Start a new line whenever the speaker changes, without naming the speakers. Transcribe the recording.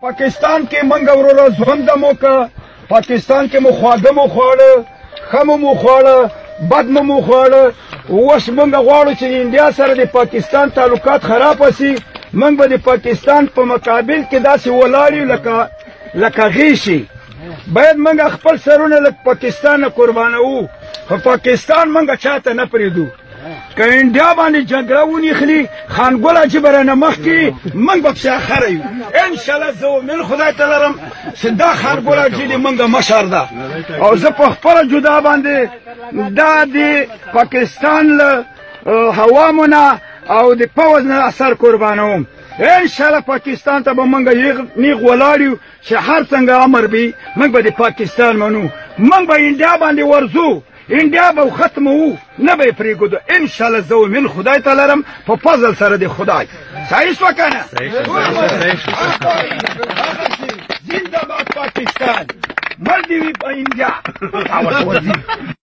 پاکستان کې منګ وروره ژوند مو که پاکستان کې مو خواږه مو خوړه ښه مو خوړه بد مو خوړه اوس موږ غواړو چې انډیا سره د پاکستان تعلقات خراب شي موږ به د پاکستان په مقابل کې داسې ولاړ یو لکه غیشي باید موږ خپل سرونه له پاکستان نه قربانوو په پاکستان موږ چاته نه پرېږدو که انډیا باندې جګړه ونیخلي خانګل اجي به رانه مخکې موږ به پسې اخره یو انشاءالله زه امید خدای ته لرم چې دا خانګل اجي د موږ مشر ده او زه په خپله جدا باندې دا د پاکستان له هوامو نه او د پوځ نه اثر قربانوم انشاءالله پاکستان ته به موږ نیغ ولاړ یو چې هر څنګه امر وي موږ به د پاکستان منو موږ به انډیا باندې ورځو انډیا به ختموو نه به یې پرېږدو انشاءالله زه امید خدای ته لرم په فضل سره د خدای صحیح شوه که نه زنده باد پاکستان مړ دې وي په انډیا